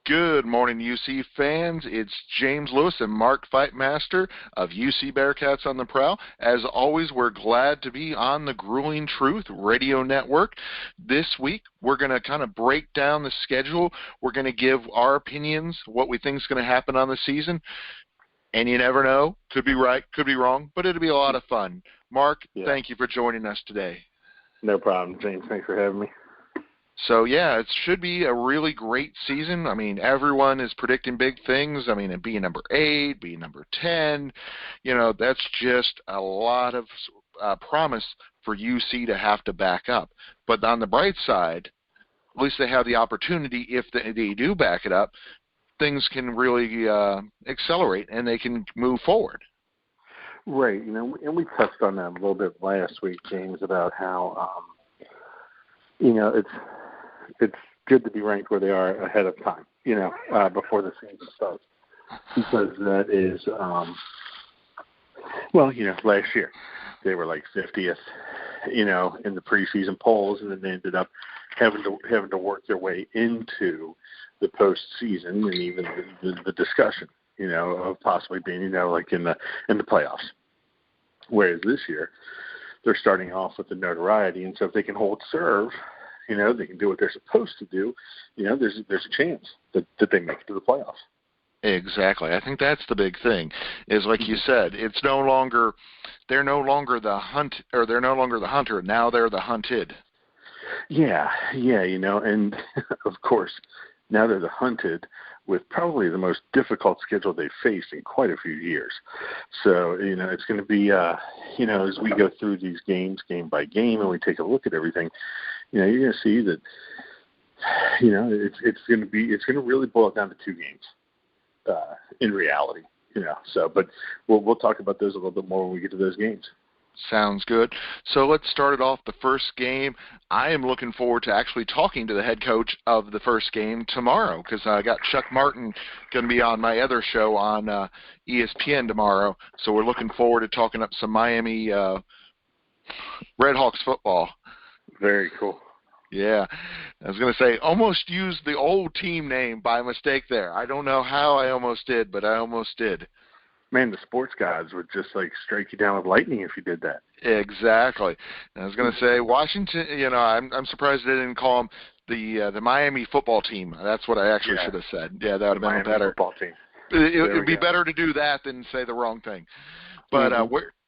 Good morning, UC fans. It's James Lewis and Mark Fightmaster of UC Bearcats on the Prowl. As always, we're glad to be on the Grueling Truth Radio Network. This week, we're going to kind of break down the schedule. We're going to give our opinions, what we think is going to happen on the season. And you never know. Could be right, could be wrong, but it'll be a lot of fun. Mark, Thank you for joining us today. No problem, James. Thanks for having me. So, yeah, it should be a really great season. I mean, everyone is predicting big things. I mean, being number 8, being number 10, that's just a lot of promise for UC to have to back up. But on the bright side, at least they have the opportunity, if they do back it up, things can really accelerate and they can move forward. Right. And we touched on that a little bit last week, James, about how, it's good to be ranked where they are ahead of time, before the season starts. Because that is, last year they were like 50th, in the preseason polls, and then they ended up having to work their way into the postseason and even the discussion, of possibly being, like in the playoffs. Whereas this year, they're starting off with the notoriety, and so if they can hold serve, they can do what they're supposed to do, there's a chance that they make it to the playoffs. Exactly. I think that's the big thing. Is like you said, they're no longer the hunter. Now they're the hunted. Yeah, and of course, now they're the hunted with probably the most difficult schedule they've faced in quite a few years. So, it's going to be, as we go through these games, game by game, and we take a look at everything, you're going to see that, it's going to really boil down to 2 games, in reality, so, but we'll talk about those a little bit more when we get to those games. Sounds good. So let's start it off the first game. I am looking forward to actually talking to the head coach of the first game tomorrow because I got Chuck Martin going to be on my other show on ESPN tomorrow. So we're looking forward to talking up some Miami Redhawks football. Very cool. Yeah. I was going to say, almost used the old team name by mistake there. I don't know how I almost did, but I almost did. Man, the sports gods would just strike you down with lightning if you did that. Exactly. I was going to say Washington. I'm surprised they didn't call them the Miami football team. That's what I actually should have said. Yeah, that would have been better. Football team. It would be better to do that than say the wrong thing. But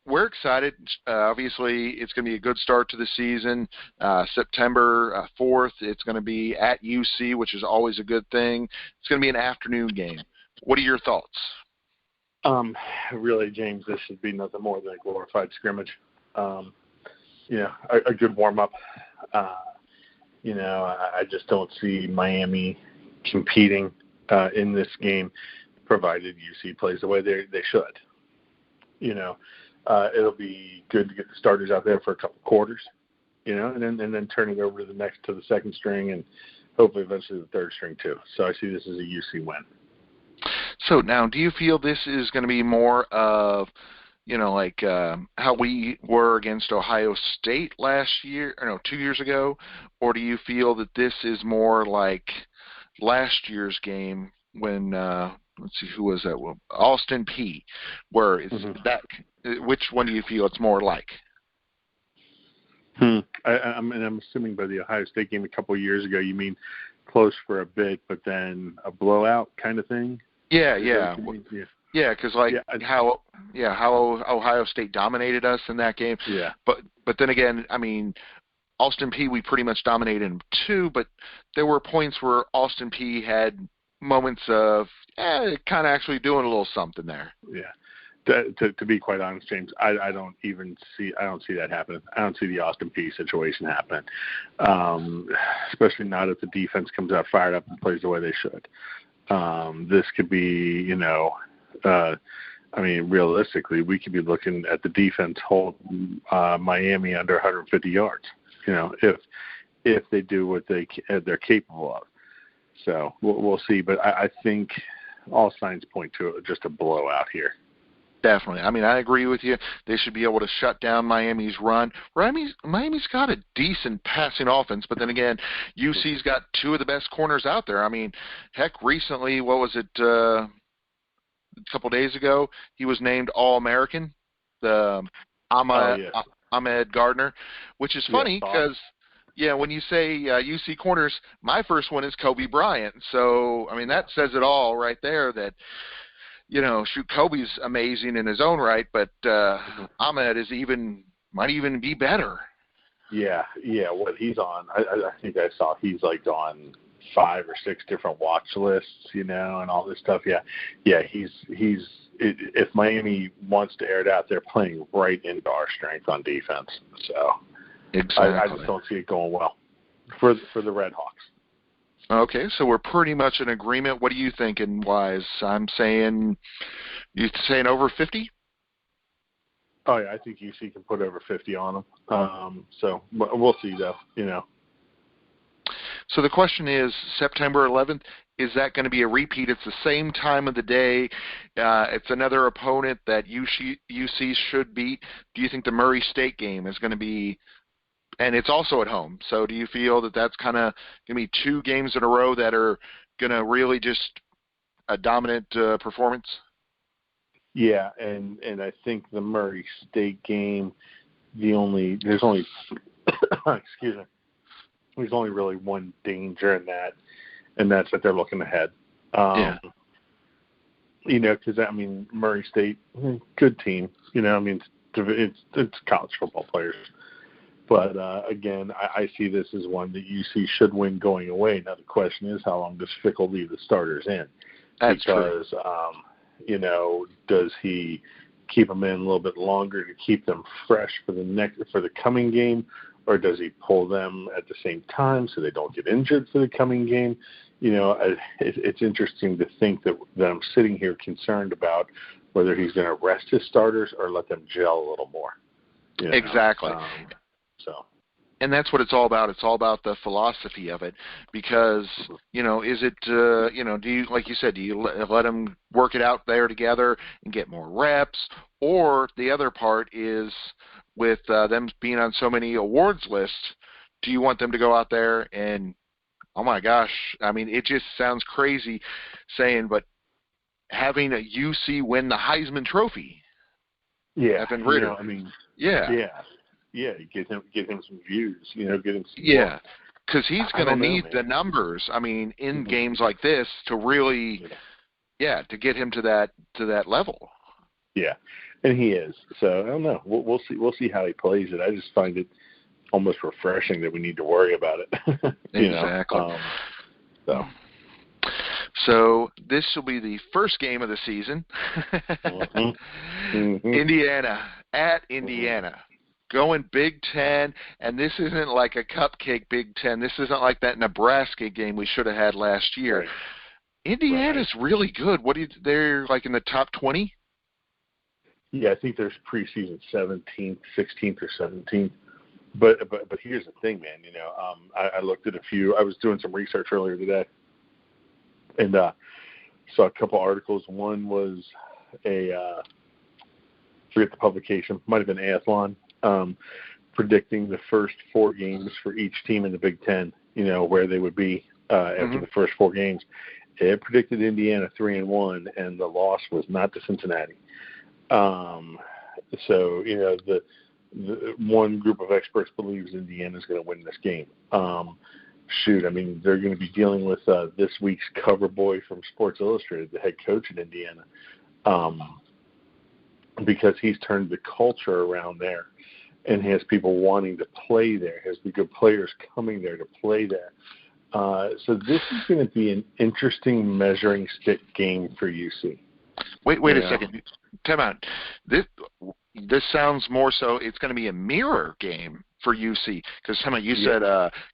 we're excited. Obviously, it's going to be a good start to the season. September 4th, it's going to be at UC, which is always a good thing. It's going to be an afternoon game. What are your thoughts? Really, James, this should be nothing more than a glorified scrimmage. A good warm-up. I just don't see Miami competing in this game, provided UC plays the way they should. It'll be good to get the starters out there for a couple quarters, and then turn it over to the second string, and hopefully eventually the third string too. So I see this as a UC win. So now, do you feel this is going to be more of, how we were against Ohio State last year, 2 years ago, or do you feel that this is more like last year's game when, let's see, who was that? Well, Austin Peay, where it's that? Which one do you feel it's more like? I'm assuming by the Ohio State game a couple of years ago, you mean close for a bit, but then a blowout kind of thing. Yeah, because how Ohio State dominated us in that game. Yeah. But then again, I mean, Austin Peay, we pretty much dominated him too, but there were points where Austin Peay had moments of kind of actually doing a little something there. Yeah. To be quite honest, James, I don't see that happening. I don't see the Austin Peay situation happening, especially not if the defense comes out fired up and plays the way they should. This could be, realistically, we could be looking at the defense hold Miami under 150 yards, if they do what they're capable of. So we'll see. But I think all signs point to just a blowout here. Definitely. I mean, I agree with you. They should be able to shut down Miami's run. Miami's got a decent passing offense, but then again, UC's got two of the best corners out there. I mean, heck, recently, what was it, a couple days ago, he was named All-American, the Ahmed Gardner, which is funny because, when you say UC corners, my first one is Kobe Bryant. So, I mean, that says it all right there that, Kobe's amazing in his own right, but Ahmed might even be better. Yeah. What he's on, I think I saw he's like on 5 or 6 different watch lists, and all this stuff. Yeah. He's if Miami wants to air it out, they're playing right into our strength on defense. So exactly. I just don't see it going well for the Red Hawks. Okay, so we're pretty much in agreement. What are you thinking, Wise? You saying over 50? Oh, yeah, I think UC can put over 50 on them. So we'll see, though, So the question is, September 11th, is that going to be a repeat? It's the same time of the day. It's another opponent that UC should beat. Do you think the Murray State game is going to be – and it's also at home. So do you feel that that's kind of going to be 2 games in a row that are going to really just a dominant performance? Yeah, and I think the Murray State game, there's only excuse me, there's only really one danger in that, and that's that they're looking ahead. Because Murray State, good team. It's college football players. But, again, I see this as one that UC should win going away. Now, the question is, how long does Fickle leave the starters in? That's true. Does he keep them in a little bit longer to keep them fresh for the coming game, or does he pull them at the same time so they don't get injured for the coming game? It's interesting to think that I'm sitting here concerned about whether he's going to rest his starters or let them gel a little more. Exactly. And that's what it's all about. It's all about the philosophy of it, because is it do you, like you said, do you let them work it out there together and get more reps, or the other part is with them being on so many awards lists, do you want them to go out there and, oh my gosh, I mean, it just sounds crazy saying, but having a UC win the Heisman Trophy. Yeah, Evan Ritter. Yeah, get him some views, get him some Yeah, because he's going to need the numbers, in games like this to really, to get him to that level. Yeah, and he is. So, I don't know. We'll see. We'll see how he plays it. I just find it almost refreshing that we need to worry about it. Exactly. So this will be the first game of the season. Indiana at Indiana. Going Big Ten, and this isn't like a cupcake Big Ten. This isn't like that Nebraska game we should have had last year. Right. Indiana's really good. They're like in the top 20? Yeah, I think there's preseason 17th, 16th, or 17th. But here's the thing, man. I looked at a few. I was doing some research earlier today, and saw a couple articles. One was forget the publication, might have been Athlon, predicting the first 4 games for each team in the Big Ten, where they would be after the first 4 games. It predicted Indiana 3-1, and the loss was not to Cincinnati. So, the one group of experts believes Indiana's going to win this game. They're going to be dealing with this week's cover boy from Sports Illustrated, the head coach at Indiana, because he's turned the culture around there and has people wanting to play there, has the good players coming there to play there. So this is going to be an interesting measuring stick game for UC. Wait a second. Time out. This sounds more so it's going to be a mirror game for UC, because you said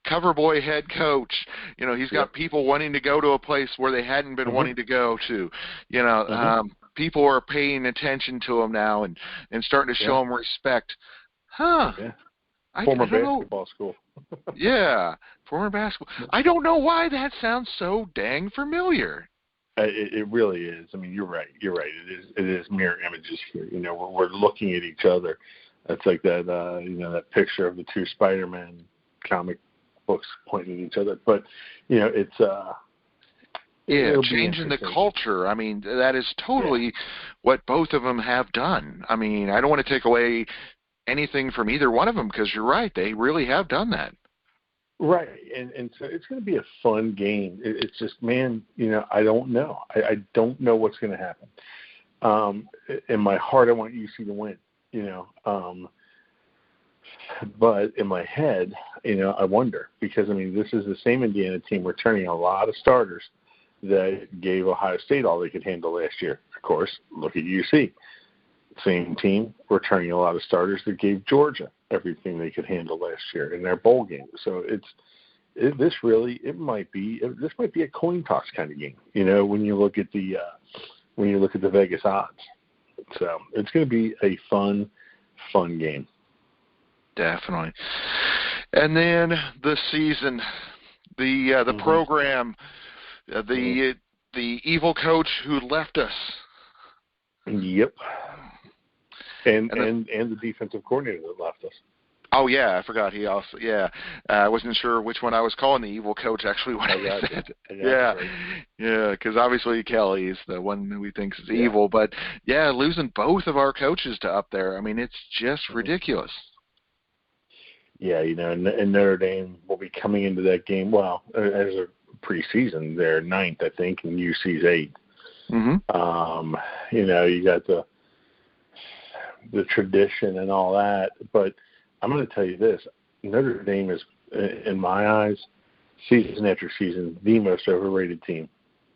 cover boy head coach. He's got people wanting to go to a place where they hadn't been wanting to go to. People are paying attention to him now and starting to show him respect. Huh. Yeah. Former basketball school. Yeah, former basketball. I don't know why that sounds so dang familiar. It really is. I mean, you're right. You're right. It is mirror images here. We're looking at each other. That's like that. That picture of the two Spider-Man comic books pointing at each other. But it's changing the culture. I mean, that is totally what both of them have done. I mean, I don't want to take away anything from either one of them because you're right. They really have done that. Right, and so it's going to be a fun game. It's just, man, I don't know. I don't know what's going to happen. In my heart, I want UC to win, but in my head, I wonder because, I mean, this is the same Indiana team returning a lot of starters that gave Ohio State all they could handle last year. Of course, look at UC. Same team returning a lot of starters that gave Georgia everything they could handle last year in their bowl game. So this might be a coin toss kind of game. When you look at the Vegas odds. So it's going to be a fun game. Definitely. And then the season, the program, the evil coach who left us. Yep. And the defensive coordinator that left us. Oh, yeah, I forgot. He also, I wasn't sure which one I was calling the evil coach, actually, when I said it. Yeah, because obviously Kelly is the one who we think is evil. But, losing both of our coaches to up there, I mean, it's just ridiculous. Yeah, and Notre Dame will be coming into that game, well, as a preseason, they're 9th, I think, and UC's 8th. Mm-hmm. You got the tradition and all that, but I'm going to tell you this: Notre Dame is, in my eyes, season after season, the most overrated team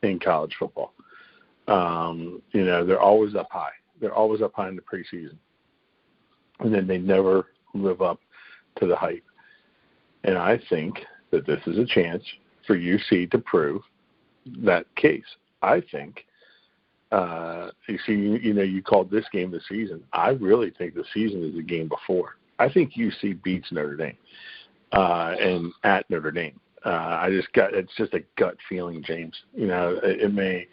in college football. They're always up high. They're always up high in the preseason, and then they never live up to the hype. And I think that this is a chance for UC to prove that case. I think. You called this game the season. I really think the season is the game before. I think UC beats Notre Dame and at Notre Dame. It's just a gut feeling, James. It may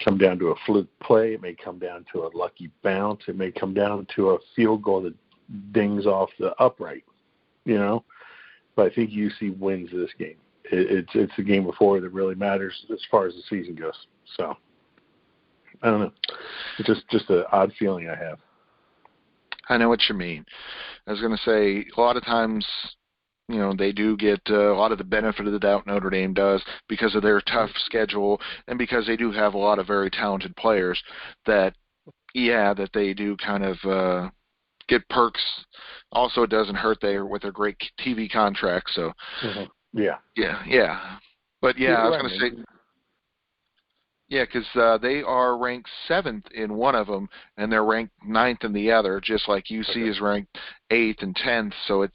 come down to a fluke play. It may come down to a lucky bounce. It may come down to a field goal that dings off the upright, But I think UC wins this game. It's the game before that really matters as far as the season goes. So. I don't know. It's just an odd feeling I have. I know what you mean. I was going to say, a lot of times, they do get a lot of the benefit of the doubt, Notre Dame does, because of their tough schedule and because they do have a lot of very talented players that they do kind of get perks. Also, it doesn't hurt with their great TV contracts. So, Yeah. But, I was going to say... Yeah, because they are ranked 7th in one of them, and they're ranked 9th in the other, just like UC is ranked 8th and 10th. So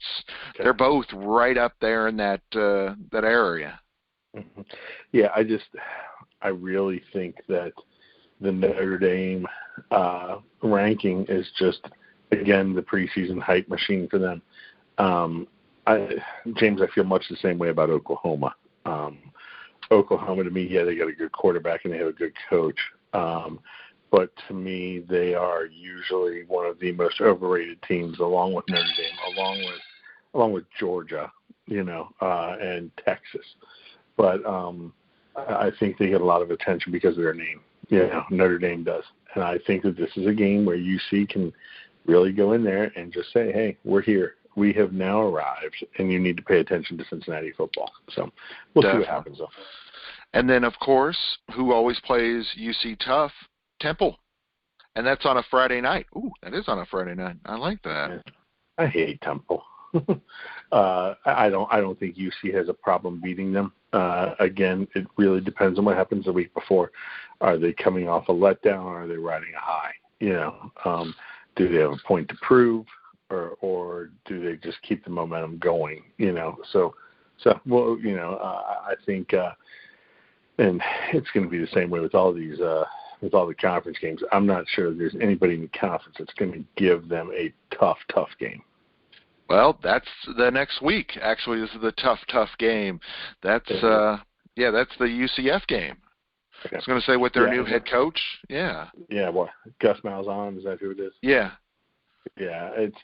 they're both right up there in that area. Mm-hmm. Yeah, I really think that the Notre Dame ranking is just, again, the preseason hype machine for them. James, I feel much the same way about Oklahoma. Oklahoma, to me, they got a good quarterback and they have a good coach. But to me, they are usually one of the most overrated teams, along with Notre Dame, along with Georgia, and Texas. But I think they get a lot of attention because of their name. Notre Dame does. And I think that this is a game where UC can really go in there and just say, hey, we're here. We have now arrived, and you need to pay attention to Cincinnati football. So we'll see what happens, though. And then, of course, who always plays UC tough? Temple. And that's on a Friday night. Ooh, that is on a Friday night. I like that. I hate Temple. I don't think UC has a problem beating them. Again, it really depends on what happens the week before. Are they coming off a letdown, or are they riding a high? Do they have a point to prove? Or do they just keep the momentum going? I think, and it's going to be the same way with all these, with all the conference games. I'm not sure there's anybody in the conference that's going to give them a tough game. Well, that's the next week. Actually, this is the tough game. That's the UCF game. I was going to say with their new head coach. Yeah. Yeah. What? Gus Malzahn, is that who it is? Yeah. Yeah. It's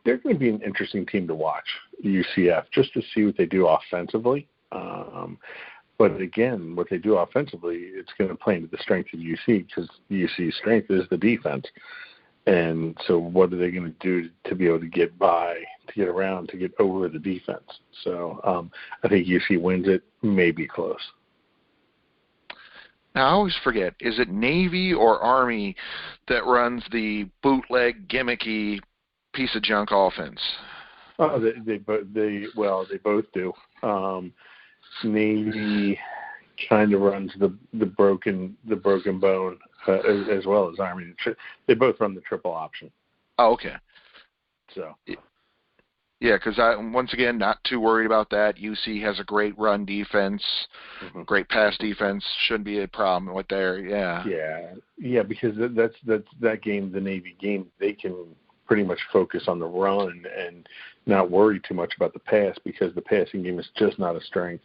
they're going to be an interesting team to watch, UCF, just to see what they do offensively. But again, what they do offensively, it's going to play into the strength of UC, because UC's strength is the defense. And so what are they going to do to be able to get by, to get around, to get over the defense? So I think UC wins it, maybe close. Now, I always forget, is it Navy or Army that runs the bootleg, gimmicky piece of junk offense? Oh, they both do. Navy kind of runs the broken bone as well as Army. They both run the triple option. Oh, okay. So. Yeah, because once again, not too worried about that. UC has a great run defense, great pass defense. Shouldn't be a problem with there. Yeah. Yeah, because that's that game, the Navy game. They can pretty much focus on the run and not worry too much about the pass, because the passing game is just not a strength.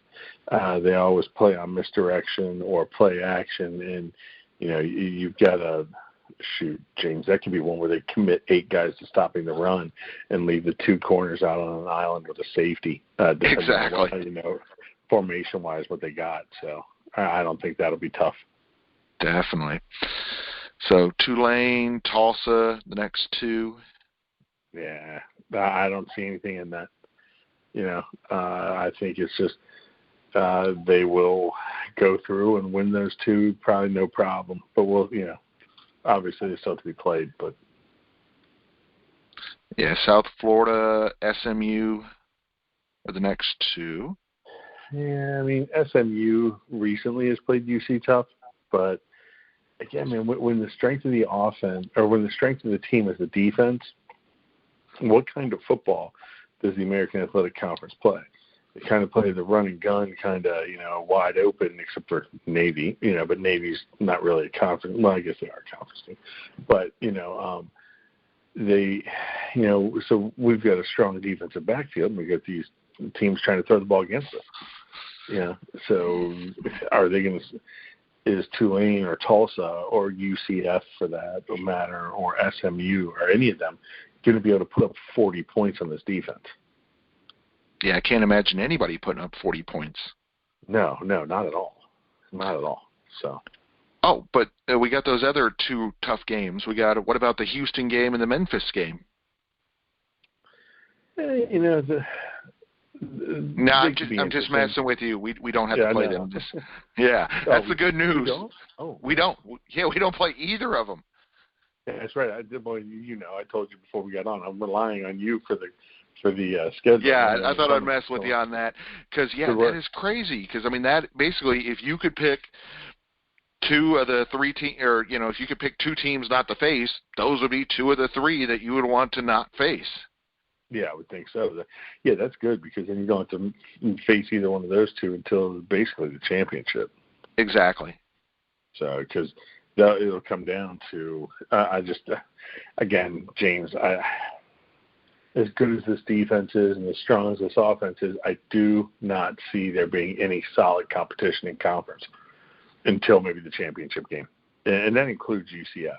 They always play on misdirection or play action, and you've got to shoot, James. That could be one where they commit 8 guys to stopping the run and leave the 2 corners out on an island with a safety. Exactly. Formation-wise, what they got. So I don't think that'll be tough. Definitely. So Tulane, Tulsa, the next 2. Yeah, I don't see anything in that. I think it's just they will go through and win those 2, probably no problem. But obviously they still have to be played. But yeah, South Florida, SMU are the next 2. Yeah, I mean, SMU recently has played UC tough, but again, man, when the strength of the offense, or when the strength of the team is the defense, what kind of football does the American Athletic Conference play? They kind of play the run and gun, kind of, wide open, except for Navy, but Navy's not really a conference. Well, I guess they are a conference team. But, so we've got a strong defensive backfield, and we've got these teams trying to throw the ball against us. So are they going to – is Tulane or Tulsa or UCF for that matter, or SMU or any of them going to be able to put up 40 points on this defense? Yeah, I can't imagine anybody putting up 40 points. No, not at all. Not at all. So. Oh, but we got those other 2 tough games. What about the Houston game and the Memphis game? I'm just messing with you. We don't have to play them. That's the good news. We don't. Yeah, we don't play either of them. Yeah, that's right. I told you before we got on. I'm relying on you for the schedule. Yeah, I thought I'd mess with you on that, because that is crazy. Because that basically, if you could pick 2 of the 3 teams, or if you could pick 2 teams not to face, those would be 2 of the 3 that you would want to not face. Yeah, I would think so. Yeah, that's good, because then you don't have to face either one of those 2 until basically the championship. Exactly. So, because it'll come down to again, James, as good as this defense is and as strong as this offense is, I do not see there being any solid competition in conference until maybe the championship game, and that includes UCF,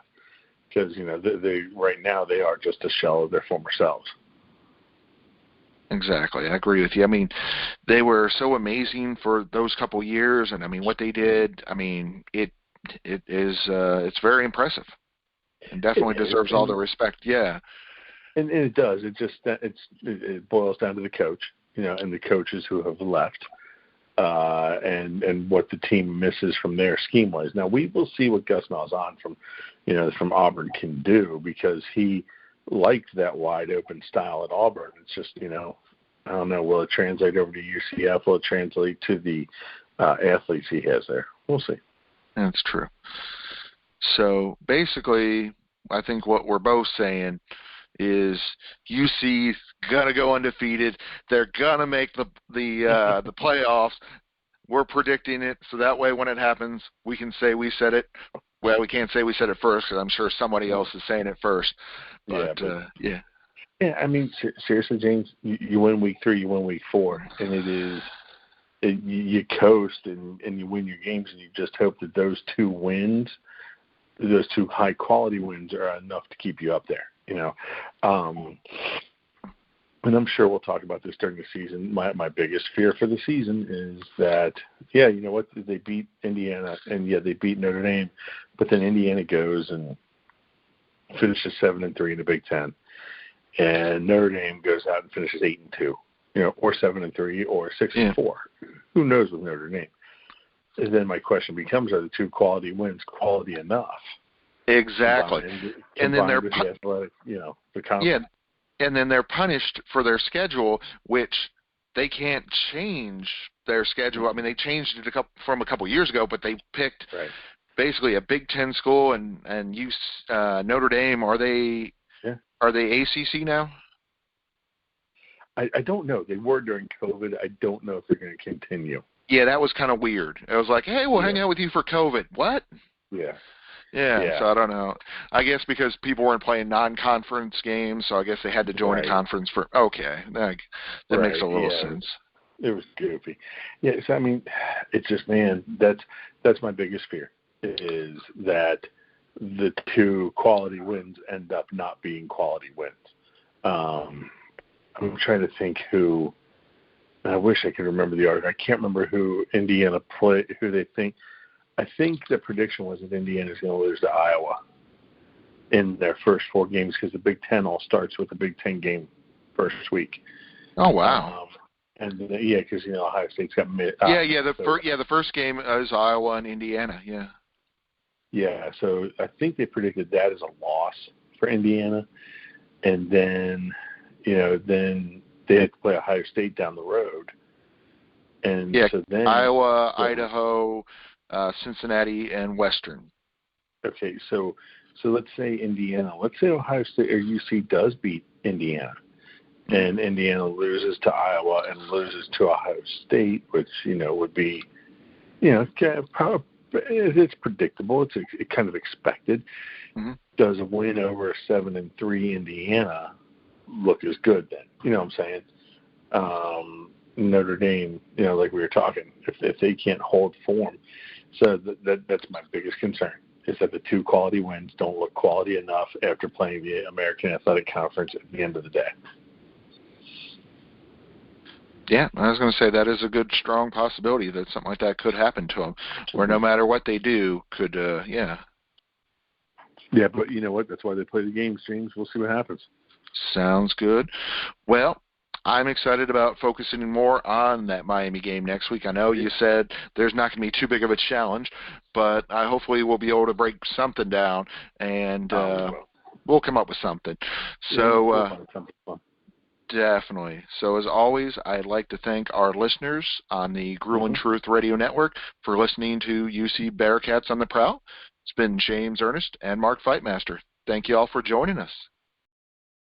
because they right now they are just a shell of their former selves. Exactly. I agree with you. They were so amazing for those couple years, and what they did, it is it's very impressive, and definitely deserves all the respect. Yeah. And it does. It boils down to the coach, and the coaches who have left, and what the team misses from their scheme wise. Now we will see what Gus Malzahn from Auburn can do, because he liked that wide open style at Auburn. It's just I don't know. Will it translate over to UCF? Will it translate to the athletes he has there? We'll see. That's true. So basically, I think what we're both saying is UC's gonna go undefeated. They're gonna make the playoffs. We're predicting it, so that way when it happens, we can say we said it. Well, we can't say we said it first, because I'm sure somebody else is saying it first. But yeah. Yeah, seriously, James, you win week 3, you win week 4, and you coast and you win your games, and you just hope that those two wins, those two high-quality wins, are enough to keep you up there, And I'm sure we'll talk about this during the season. My biggest fear for the season is that, you know what, they beat Indiana, and they beat Notre Dame, but then Indiana goes and finishes 7-3 in the Big Ten, and Notre Dame goes out and finishes 8-2, or 7-3, or 6-4. Who knows with Notre Dame? And then my question becomes: are the two quality wins quality enough? Exactly. And then they're with the athletic, the conference. And then they're punished for their schedule, which they can't change their schedule. I mean, they changed it from a couple years ago, but they picked basically a Big Ten school and Notre Dame. Are they ACC now? I don't know. They were during COVID. I don't know if they're going to continue. Yeah, that was kind of weird. It was like, hey, we'll hang out with you for COVID. What? Yeah, so I don't know. I guess because people weren't playing non-conference games, so I guess they had to join a conference for. Okay, that makes a little sense. It was goofy. Yeah, so I mean, it's just, man, that's my biggest fear, is that the two quality wins end up not being quality wins. I'm trying to think who. I wish I could remember the article. I can't remember who Indiana played. Who they think. I think the prediction was that Indiana's going to lose to Iowa in their first 4 games, because the Big Ten all starts with the Big Ten game first week. Oh, wow. And because Ohio State's got mid. The first game is Iowa and Indiana. Yeah. Yeah, so I think they predicted that as a loss for Indiana, and then then they had to play Ohio State down the road, and so then Iowa, Idaho, Cincinnati, and Western. Okay, so let's say let's say Ohio State or UC does beat Indiana, and Indiana loses to Iowa and loses to Ohio State, which would be it's predictable. It's kind of expected. Mm-hmm. Does a win over a 7-3 Indiana look as good then? You know what I'm saying? Notre Dame, like we were talking, if they can't hold form. So that's my biggest concern, is that the two quality wins don't look quality enough after playing the American Athletic Conference at the end of the day. Yeah, I was going to say that is a good, strong possibility that something like that could happen to them, where no matter what they do, could. Yeah, but you know what? That's why they play the games, James. We'll see what happens. Sounds good. Well, I'm excited about focusing more on that Miami game next week. I know you said there's not going to be too big of a challenge, but hopefully we'll be able to break something down, and we'll come up with something. So definitely. So as always, I'd like to thank our listeners on the Grueling Truth Radio Network for listening to UC Bearcats on the Prowl. It's been James, Ernest, and Mark Fightmaster. Thank you all for joining us.